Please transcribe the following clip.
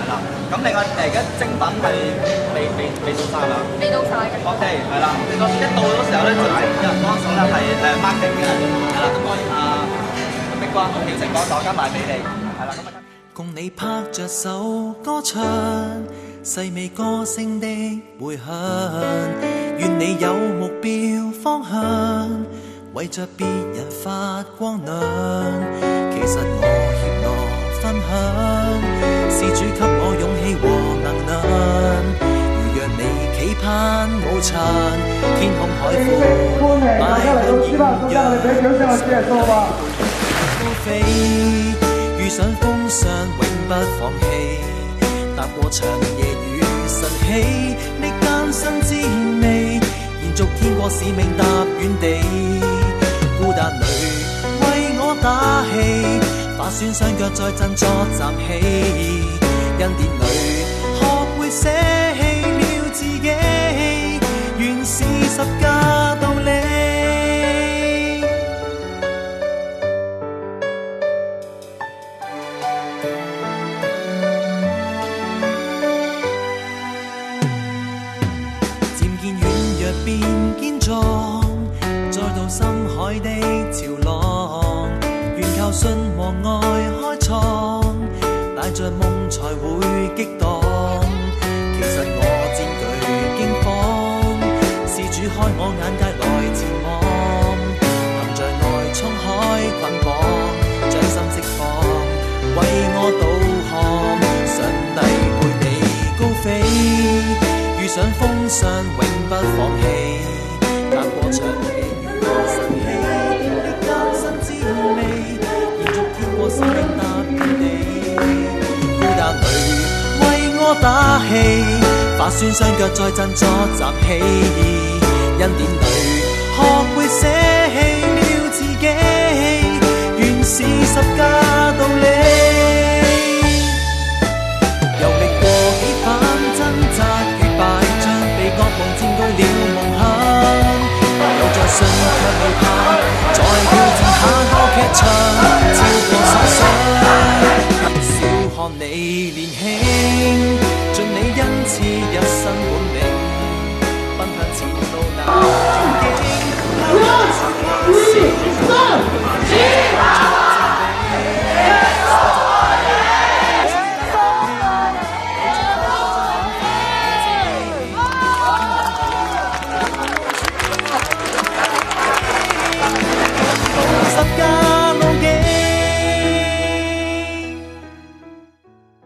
啦。咁另外而家精品係未到晒啦。未到晒嘅。OK，係啦，一到嗰時候咧就有人幫手咧係marketing嘅，係啦，咁當然碧瓜同曉晴幫手加埋俾你，係啦，咁啊。共你拍着手歌唱，細味歌聲的回響，願你有目標方向，為着別人發光亮。其實我怯懦分享，是主給我勇氣和能量。如若你期盼翱翔，天空海闊，邁向豔陽，高飛。遇上風霜永不放棄，踏過長夜與晨曦，的艱辛滋味，延續天國使命踏遠地。孤單裏為我打氣，化損雙腳再振作站起。恩典裏學會捨棄了自己，原是十架道理。變堅壯，再度深海的潮浪，願靠信和愛開創，帶着夢才會激盪。其實我戰懼驚慌，是主開我眼界來前往，憑着愛衝開捆綁，將心釋放，為我導航，上帝陪你高飛。遇上風霜永不放棄，踏過長夜與晨曦，的艱辛滋味，延續天國使命踏遍地。孤單裏為我打氣，化損雙腳再振作站起。恩典裏學會捨棄了自己，原是十架道理。遊歷過幾番掙扎。敗仗被惡夢佔據了夢想，有着信卻未怕，再挑戰下個劇場，超過所想。笑看你年輕，盡你恩賜一身本領，奔向前路那願景。